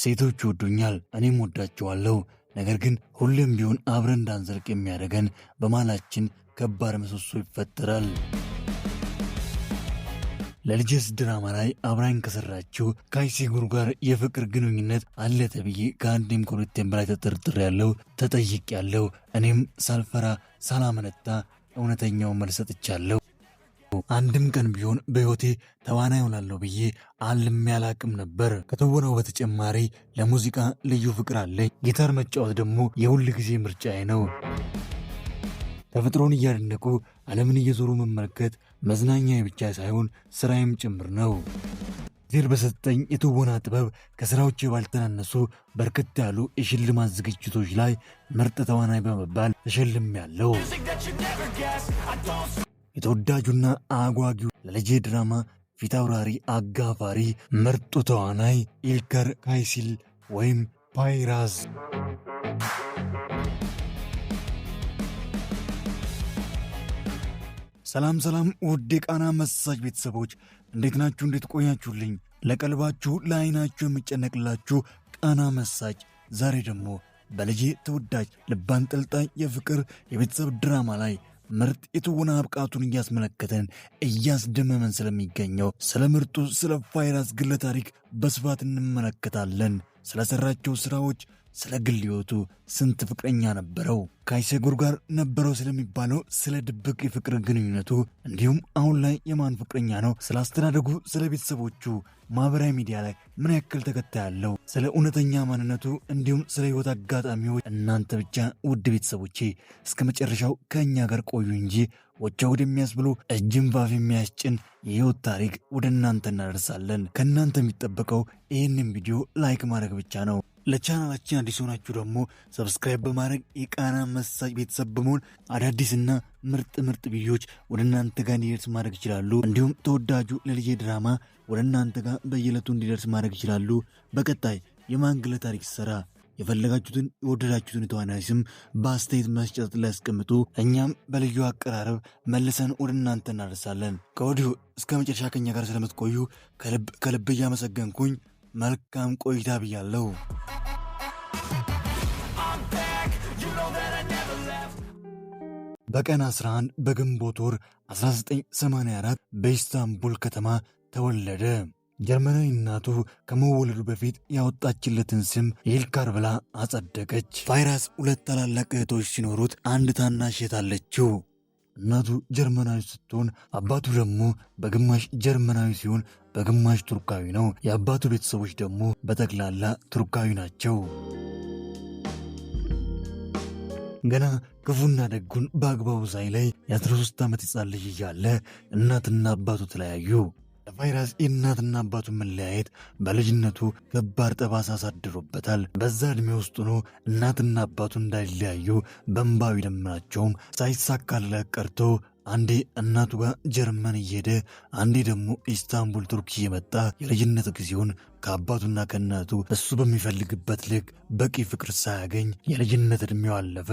ሴቶች ይወዱኛል፣ እኔም ወዳቸዋለሁ። ነገር ግን ሁሌም ቢሆን አብረን እንዳንዘልቅ የሚያደርገን በማላችን ከባድ ምሰሶ ይፈጠራል። ለልጄስ ድራማ ላይ አብራኝ ከሰራችው ከአይሴጉር ጋር የፍቅር ግንኙነት አለ ተብዬ ከአንዴም ከሁለቴም በላይ ተጠርጥሬያለሁ፣ ተጠይቄያለሁ። እኔም ሳልፈራ ሳላመነታ እውነተኛውን መልስ ሰጥቻለሁ። አንድም ቀን ቢሆን በሕይወቴ ተዋናይ እሆናለሁ ብዬ አልሜ አላቅም ነበር። ከተወነው በተጨማሪ ለሙዚቃ ልዩ ፍቅር አለኝ። ጊታር መጫወት ደግሞ የሁል ጊዜ ምርጫዬ ነው። ተፈጥሮን እያደነቁ ዓለምን እየዞሩ መመልከት መዝናኛዬ ብቻ ሳይሆን ስራዬም ጭምር ነው። ዜር በሰጠኝ የትወና ጥበብ ከስራዎቼ ባልተናነሱ በርከት ያሉ የሽልማት ዝግጅቶች ላይ ምርጥ ተዋናይ በመባል ተሸልሜያለሁ። የተወዳጁና አጓጊው ለልጄ ድራማ ፊት አውራሪ አጋፋሪ ምርጡ ተዋናይ ኢልከር ካይሲል ወይም ፋይራዝ። ሰላም ሰላም ውድ የቃና መሳጅ ቤተሰቦች እንዴት ናችሁ? እንዴት ቆያችሁልኝ? ለቀልባችሁ ለዓይናችሁ የሚጨነቅላችሁ ቃና መሳጅ ዛሬ ደግሞ በልጄ ተወዳጅ ልብ አንጠልጣይ የፍቅር የቤተሰብ ድራማ ላይ ምርጥ የትወና ብቃቱን እያስመለከተን እያስደመመን ስለሚገኘው ስለ ምርጡ ስለ ፋይራዝ ግለ ታሪክ በስፋት እንመለከታለን። ስለሰራቸው ስራዎች፣ ስለ ግል ሕይወቱ፣ ስንት ፍቅረኛ ነበረው፣ ከአይሴጉር ጋር ነበረው ስለሚባለው ስለ ድብቅ የፍቅር ግንኙነቱ፣ እንዲሁም አሁን ላይ የማን ፍቅረኛ ነው፣ ስለ አስተዳደጉ፣ ስለ ቤተሰቦቹ፣ ማህበራዊ ሚዲያ ላይ ምን ያክል ተከታይ ያለው፣ ስለ እውነተኛ ማንነቱ እንዲሁም ስለ ሕይወት አጋጣሚዎች እናንተ ብቻ ውድ ቤተሰቦቼ እስከ መጨረሻው ከእኛ ጋር ቆዩ እንጂ ወቻ ወደሚያስብሉ እጅን ባፍ የሚያስጭን የሕይወት ታሪክ ወደ እናንተ እናደርሳለን። ከእናንተ የሚጠበቀው ይህንን ቪዲዮ ላይክ ማድረግ ብቻ ነው። ለቻናላችን አዲስ ሆናችሁ ደግሞ ሰብስክራይብ በማድረግ የቃና መሳጅ ቤተሰብ በመሆን አዳዲስና ምርጥ ቪዲዮዎች ወደ እናንተ ጋር እንዲደርስ ማድረግ ይችላሉ። እንዲሁም ተወዳጁ ለልጄ ድራማ ወደ እናንተ ጋር በየዕለቱ እንዲደርስ ማድረግ ይችላሉ። በቀጣይ የማን ግለ ታሪክ ሰራ የፈለጋችሁትን የወደዳችሁትን የተዋናይ ስም በአስተያየት መስጫት ላይ ያስቀምጡ። እኛም በልዩ አቀራረብ መልሰን ወደ እናንተ እናደርሳለን። ከወዲሁ እስከ መጨረሻ ከኛ ጋር ስለምትቆዩ ከልብ እያመሰገንኩኝ መልካም ቆይታ ብያለሁ። በቀን 11 በግንቦት ወር 1984 በኢስታንቡል ከተማ ተወለደ። ጀርመናዊ እናቱ ከመወለዱ በፊት ያወጣችለትን ስም ኢልካር ብላ አጸደቀች። ፋይራዝ ሁለት ታላላቅ እህቶች ሲኖሩት አንድ ታናሽ እህት አለችው። እናቱ ጀርመናዊ ስትሆን አባቱ ደግሞ በግማሽ ጀርመናዊ ሲሆን በግማሽ ቱርካዊ ነው። የአባቱ ቤተሰቦች ደግሞ በጠቅላላ ቱርካዊ ናቸው። ገና ክፉና ደጉን በአግባቡ ሳይለይ የ13 ዓመት ሕፃን ልጅ እያለ እናትና አባቱ ተለያዩ። ለፋይራዝ የእናትና አባቱ መለያየት በልጅነቱ ከባድ ጠባሳ አሳድሮበታል። በዛ ዕድሜ ውስጥ ሆኖ እናትና አባቱ እንዳይለያዩ በእንባው ቢለምናቸውም ሳይሳካለት ቀርቶ አንዴ እናቱ ጋር ጀርመን እየሄደ አንዴ ደግሞ ኢስታንቡል ቱርክ እየመጣ የልጅነት ጊዜውን ከአባቱና ከእናቱ እሱ በሚፈልግበት ልክ በቂ ፍቅር ሳያገኝ የልጅነት ዕድሜው አለፈ።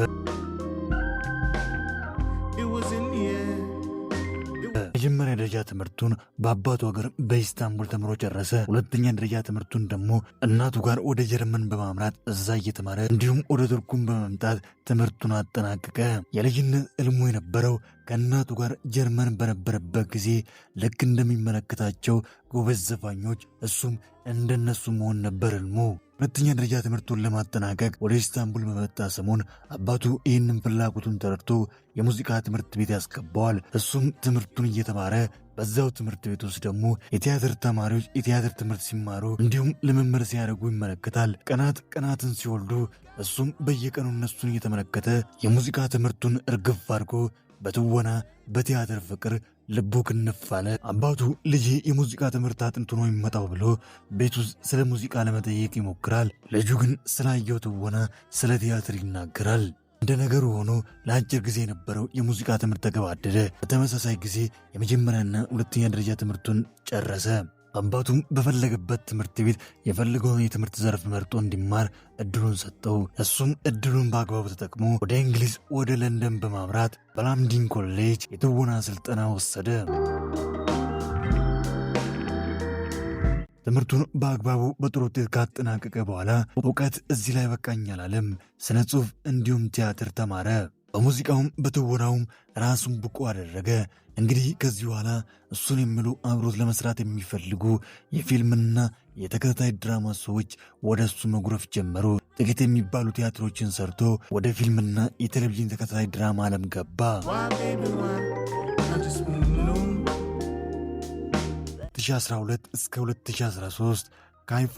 የመጀመሪያ ደረጃ ትምህርቱን በአባቱ ሀገር በኢስታንቡል ተምሮ ጨረሰ። ሁለተኛ ደረጃ ትምህርቱን ደግሞ እናቱ ጋር ወደ ጀርመን በማምራት እዛ እየተማረ እንዲሁም ወደ ቱርኩም በመምጣት ትምህርቱን አጠናቀቀ። የልጅነት ዕልሙ የነበረው ከእናቱ ጋር ጀርመን በነበረበት ጊዜ ልክ እንደሚመለከታቸው ጎበዝ ዘፋኞች እሱም እንደነሱ መሆን ነበር ዕልሙ። ሁለተኛ ደረጃ ትምህርቱን ለማጠናቀቅ ወደ ኢስታንቡል በመጣ ሰሞን አባቱ ይህንን ፍላጎቱን ተረድቶ የሙዚቃ ትምህርት ቤት ያስገባዋል። እሱም ትምህርቱን እየተማረ በዛው ትምህርት ቤት ውስጥ ደግሞ የቲያትር ተማሪዎች የቲያትር ትምህርት ሲማሩ እንዲሁም ልምምድ ሲያደርጉ ይመለከታል። ቀናትን ሲወልዱ እሱም በየቀኑ እነሱን እየተመለከተ የሙዚቃ ትምህርቱን እርግፍ አድርጎ በትወና በቲያትር ፍቅር ልቡ ክንፍ አለ። አባቱ ልጄ የሙዚቃ ትምህርት አጥንቶ ነው የሚመጣው ብሎ ቤት ውስጥ ስለ ሙዚቃ ለመጠየቅ ይሞክራል። ልጁ ግን ስላየው ትወና ስለ ቲያትር ይናገራል። እንደ ነገሩ ሆኖ ለአጭር ጊዜ የነበረው የሙዚቃ ትምህርት ተገባደደ። በተመሳሳይ ጊዜ የመጀመሪያና ሁለተኛ ደረጃ ትምህርቱን ጨረሰ። አባቱም በፈለገበት ትምህርት ቤት የፈለገውን የትምህርት ዘርፍ መርጦ እንዲማር እድሉን ሰጠው። እሱም እድሉን በአግባቡ ተጠቅሞ ወደ እንግሊዝ ወደ ለንደን በማምራት በላምዲን ኮሌጅ የትወና ስልጠና ወሰደ። ትምህርቱን በአግባቡ በጥሩ ውጤት ካጠናቀቀ በኋላ እውቀት እዚህ ላይ በቃኝ አላለም። ስነ ጽሑፍ እንዲሁም ቲያትር ተማረ። በሙዚቃውም በትወናውም ራሱን ብቁ አደረገ። እንግዲህ ከዚህ በኋላ እሱን የሚሉ አብሮት ለመስራት የሚፈልጉ የፊልምና የተከታታይ ድራማ ሰዎች ወደ እሱ መጉረፍ ጀመሩ። ጥቂት የሚባሉ ቲያትሮችን ሰርቶ ወደ ፊልምና የቴሌቪዥን ተከታታይ ድራማ ዓለም ገባ። 2012 እስከ 2013 ካይፋ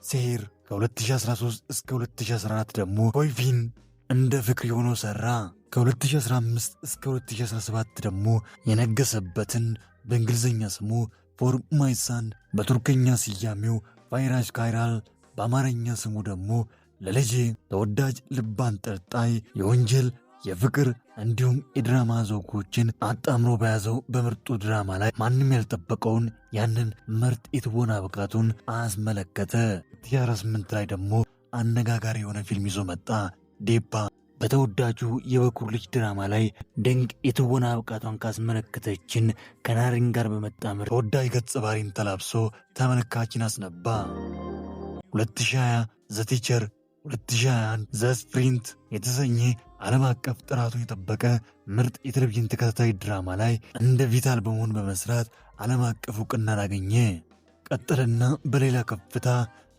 ሴሄር፣ ከ2013 እስከ 2014 ደግሞ ኮይፊን እንደ ፍቅር ሆኖ ሠራ። ከ2015 እስከ 2017 ደግሞ የነገሰበትን በእንግሊዝኛ ስሙ ፎር ማይ ሳን፣ በቱርክኛ ስያሜው ቫይራጅ ካይራል፣ በአማርኛ ስሙ ደግሞ ለልጄ ተወዳጅ ልብ አንጠልጣይ የወንጀል የፍቅር እንዲሁም የድራማ ዘውጎችን አጣምሮ በያዘው በምርጡ ድራማ ላይ ማንም ያልጠበቀውን ያንን ምርጥ የትወና ብቃቱን አስመለከተ። 2018 ላይ ደግሞ አነጋጋሪ የሆነ ፊልም ይዞ መጣ። ዴፓ በተወዳጁ የበኩር ልጅ ድራማ ላይ ድንቅ የትወና ብቃቷን ካስመለከተችን ከናሬን ጋር በመጣመር ተወዳጅ ገጸ ባህሪን ተላብሶ ተመልካችን አስነባ። 2020 ዘቲቸር፣ 2021 ዘስፕሪንት የተሰኘ ዓለም አቀፍ ጥራቱን የጠበቀ ምርጥ የቴሌቪዥን ተከታታይ ድራማ ላይ እንደ ቪታል በመሆን በመስራት ዓለም አቀፍ እውቅና አገኘ። ቀጠለና በሌላ ከፍታ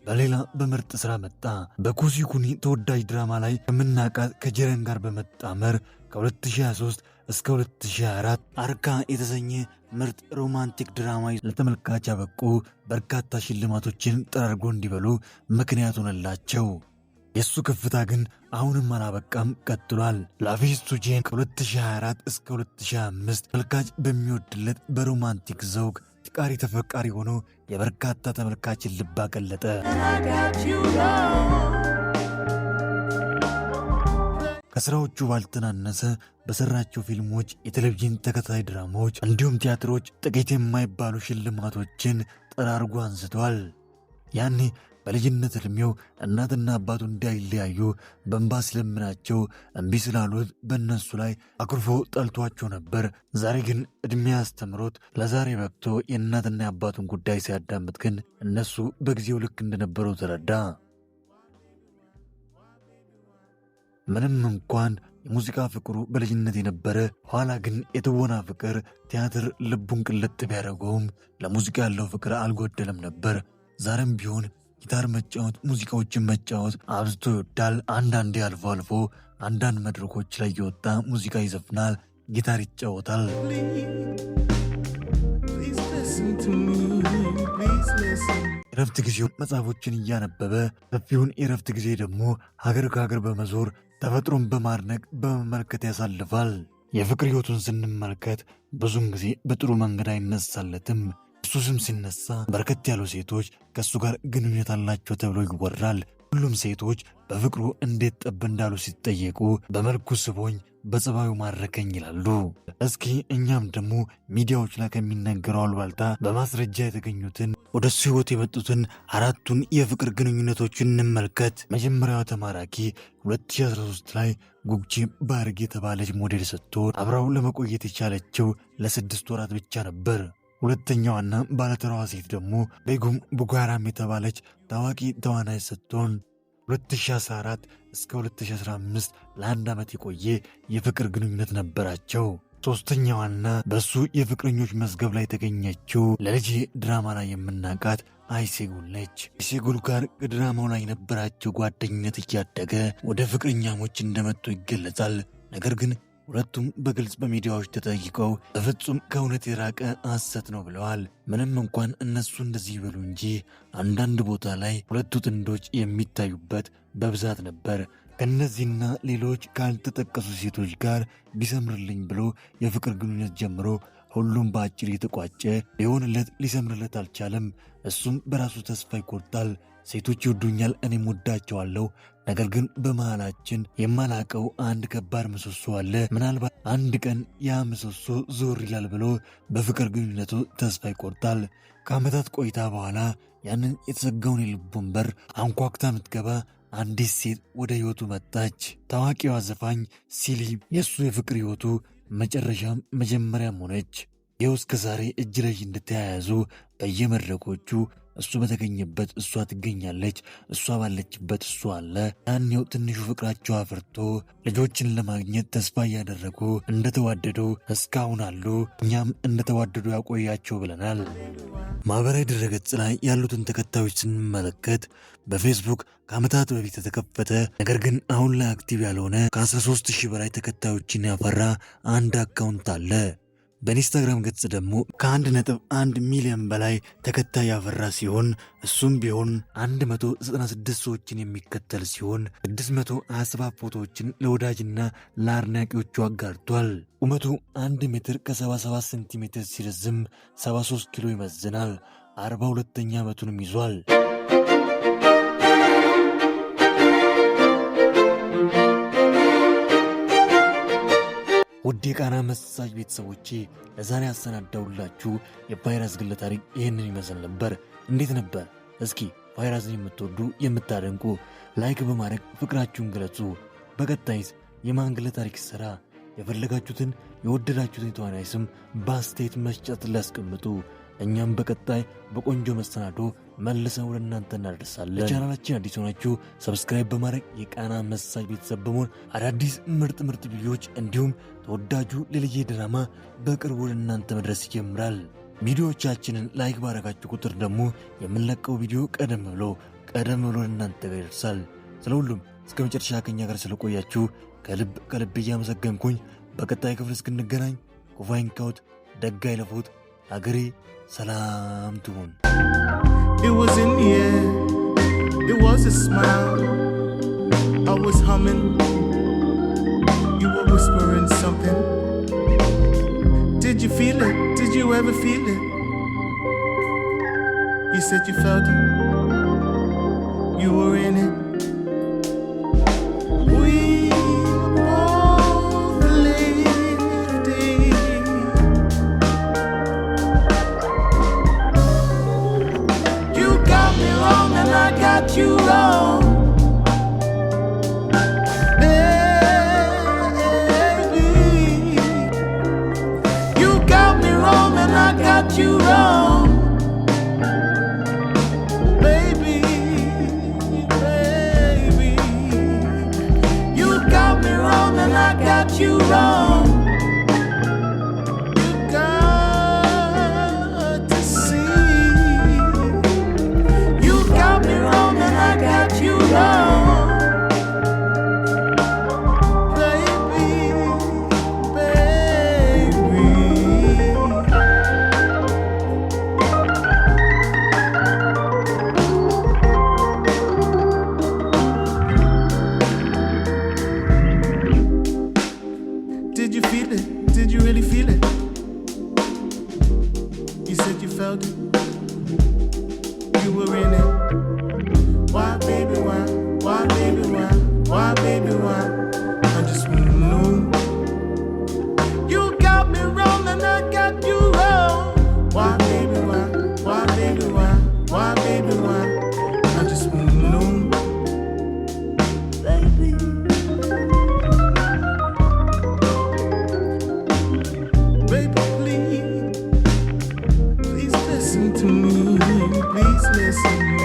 በሌላ በምርጥ ሥራ መጣ። በኩሲኩኒ ተወዳጅ ድራማ ላይ ከምናቃት ከጀረን ጋር በመጣመር ከ2023 እስከ 2024 አርካ የተሰኘ ምርጥ ሮማንቲክ ድራማ ለተመልካች ያበቁ በርካታ ሽልማቶችን ጠራርጎ እንዲበሉ ምክንያት ሆነላቸው። የእሱ ከፍታ ግን አሁንም አላበቃም፣ ቀጥሏል። ላቪስ ቱጄን ከ2024 እስከ 2025 ተመልካች በሚወድለት በሮማንቲክ ዘውግ ፍቃሪ ተፈቃሪ ሆኖ የበርካታ ተመልካችን ልብ አቀለጠ። ከሥራዎቹ ባልተናነሰ በሠራቸው ፊልሞች፣ የቴሌቪዥን ተከታታይ ድራማዎች እንዲሁም ቲያትሮች ጥቂት የማይባሉ ሽልማቶችን ጠራርጎ አንስቷል። ያኔ በልጅነት ዕድሜው እናትና አባቱ እንዳይለያዩ በእንባ ሲለምናቸው እምቢ ስላሉት በእነሱ ላይ አኩርፎ ጠልቷቸው ነበር። ዛሬ ግን ዕድሜ ያስተምሮት ለዛሬ በቅቶ የእናትና የአባቱን ጉዳይ ሲያዳምጥ ግን እነሱ በጊዜው ልክ እንደነበረው ተረዳ። ምንም እንኳን የሙዚቃ ፍቅሩ በልጅነት የነበረ ኋላ ግን የትወና ፍቅር ቲያትር ልቡን ቅልጥ ቢያደርገውም ለሙዚቃ ያለው ፍቅር አልጎደለም ነበር። ዛሬም ቢሆን ጊታር መጫወት፣ ሙዚቃዎችን መጫወት አብዝቶ ይወዳል። አንዳንዴ አልፎ አልፎ አንዳንድ መድረኮች ላይ የወጣ ሙዚቃ ይዘፍናል፣ ጊታር ይጫወታል። የረፍት ጊዜው መጽሐፎችን እያነበበ ሰፊውን የረፍት ጊዜ ደግሞ ሀገር ከሀገር በመዞር ተፈጥሮን በማድነቅ በመመልከት ያሳልፋል። የፍቅር ሕይወቱን ስንመልከት ብዙን ጊዜ በጥሩ መንገድ አይነሳለትም። እሱ ስም ሲነሳ በርከት ያሉ ሴቶች ከእሱ ጋር ግንኙነት አላቸው ተብሎ ይወራል። ሁሉም ሴቶች በፍቅሩ እንዴት ጠብ እንዳሉ ሲጠየቁ በመልኩ ስቦኝ በጸባዩ ማረከኝ ይላሉ። እስኪ እኛም ደግሞ ሚዲያዎች ላይ ከሚነገረው አሉባልታ በማስረጃ የተገኙትን ወደ እሱ ሕይወት የመጡትን አራቱን የፍቅር ግንኙነቶችን እንመልከት። መጀመሪያዋ ተማራኪ 2013 ላይ ጉግቺ ባርግ የተባለች ሞዴል ስትሆን አብራው ለመቆየት የቻለችው ለ6 ወራት ብቻ ነበር። ሁለተኛዋና ባለተራዋ ሴት ደግሞ ቤጉም ቡጋራም የተባለች ታዋቂ ተዋናይ ስትሆን 2014 እስከ 2015 ለ1 ዓመት የቆየ የፍቅር ግንኙነት ነበራቸው። ሶስተኛዋና በሱ የፍቅረኞች መዝገብ ላይ የተገኘችው ለልጄ ድራማ ላይ የምናውቃት አይሴጉል ነች። አይሴጉል ጋር ድራማው ላይ የነበራቸው ጓደኝነት እያደገ ወደ ፍቅረኛሞች እንደመጡ ይገለጻል። ነገር ግን ሁለቱም በግልጽ በሚዲያዎች ተጠይቀው በፍጹም ከእውነት የራቀ ሐሰት ነው ብለዋል። ምንም እንኳን እነሱ እንደዚህ ይበሉ እንጂ አንዳንድ ቦታ ላይ ሁለቱ ጥንዶች የሚታዩበት በብዛት ነበር። ከእነዚህና ሌሎች ካልተጠቀሱ ሴቶች ጋር ቢሰምርልኝ ብሎ የፍቅር ግንኙነት ጀምሮ ሁሉም በአጭር የተቋጨ ሊሆንለት ሊሰምርለት አልቻለም። እሱም በራሱ ተስፋ ይቆርጣል። ሴቶች ይወዱኛል፣ እኔም ወዳቸዋለሁ። ነገር ግን በመሃላችን የማላቀው አንድ ከባድ ምሰሶ አለ። ምናልባት አንድ ቀን ያ ምሰሶ ዞር ይላል ብሎ በፍቅር ግንኙነቱ ተስፋ ይቆርጣል። ከዓመታት ቆይታ በኋላ ያንን የተዘጋውን የልቡን በር አንኳኩታ የምትገባ አንዲት ሴት ወደ ሕይወቱ መጣች። ታዋቂዋ ዘፋኝ ሲሊ የእሱ የፍቅር ሕይወቱ መጨረሻም መጀመሪያም ሆነች። ይኸው እስከ ዛሬ እጅ ለእጅ እንደተያያዙ በየመድረኮቹ እሱ በተገኘበት እሷ ትገኛለች፣ እሷ ባለችበት እሱ አለ። ያኔው ትንሹ ፍቅራቸው አፍርቶ ልጆችን ለማግኘት ተስፋ እያደረጉ እንደተዋደዱ እስካሁን አሉ። እኛም እንደተዋደዱ ያቆያቸው ብለናል። ማህበራዊ ድረገጽ ላይ ያሉትን ተከታዮች ስንመለከት በፌስቡክ ከዓመታት በፊት የተከፈተ ነገር ግን አሁን ላይ አክቲቭ ያልሆነ ከ13,000 በላይ ተከታዮችን ያፈራ አንድ አካውንት አለ። በኢንስታግራም ገጽ ደግሞ ከ1.1 ሚሊዮን በላይ ተከታይ ያፈራ ሲሆን እሱም ቢሆን 196 ሰዎችን የሚከተል ሲሆን 627 ፎቶዎችን ለወዳጅና ለአድናቂዎቹ አጋርቷል። ቁመቱ 1 ሜትር ከ77 ሴንቲሜትር ሲረዝም 73 ኪሎ ይመዝናል። 42ኛ ዓመቱንም ይዟል። ውድ የቃና መሳጅ ቤተሰቦቼ ለዛሬ ያሰናዳውላችሁ የቫይረስ ግለ ታሪክ ይህንን ይመስል ነበር። እንዴት ነበር? እስኪ ቫይረስን የምትወዱ የምታደንቁ ላይክ በማድረግ ፍቅራችሁን ገለጹ። በቀጣይስ የማን ግለ ታሪክ ስራ የፈለጋችሁትን የወደዳችሁትን ተዋናይ ስም በአስተያየት መስጫት ላስቀምጡ። እኛም በቀጣይ በቆንጆ መሰናዶ መልሰን ወደ እናንተ እናደርሳለን። ለቻናላችን አዲስ ሆናችሁ ሰብስክራይብ በማድረግ የቃና መሳጅ ቤተሰብ በመሆን አዳዲስ ምርጥ ምርጥ እንዲሁም ተወዳጁ ልልዬ ድራማ በቅርቡ ወደ እናንተ መድረስ ይጀምራል። ቪዲዮዎቻችንን ላይክ ባረጋችሁ ቁጥር ደግሞ የምንለቀው ቪዲዮ ቀደም ብሎ ወደ እናንተ ጋር ይደርሳል። ስለ ሁሉም እስከ መጨረሻ ከኛ ጋር ስለቆያችሁ ከልብ እያመሰገንኩኝ በቀጣይ ክፍል እስክንገናኝ ክፉ አይንካዎት፣ ደግ አይለፎት፣ አገሬ ሰላም ትሁን። It was in the air, it was a smile. I was humming, you were whispering something. Did you feel it? Did you ever feel it? You said you felt it, you were in it. You wrong, baby. You got me wrong and I got you wrong, baby, baby. You got me wrong and I got you wrong. You got to see. You got me wrong. I got you wrong, baby, baby. Did you feel it? Did you really feel it? You said you felt it. You were in it. Why, baby, why? Why, baby, why? Why, baby, why? I just wanna know. You got me wrong and I got you wrong. Why, baby, why? Why, baby, why? Why, baby, why? I just wanna know, baby. Baby, please listen to me. Please listen to me.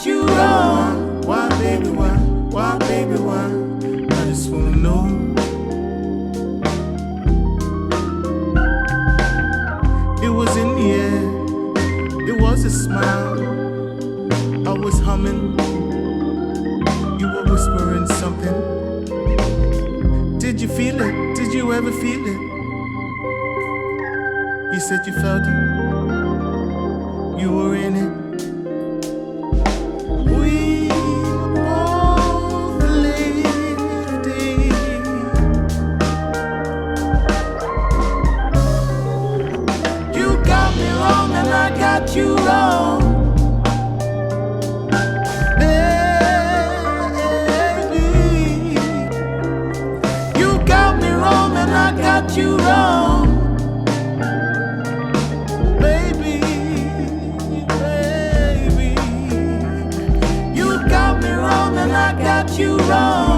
You wrong. Why, baby, why? Why, baby, why? I just wanna know. It was in the air, it was a smile. I was humming, you were whispering something. Did you feel it? Did you ever feel it? You said you felt it, you were in it. You wrong, baby. You got me wrong and I got you wrong, baby, baby. you wrong.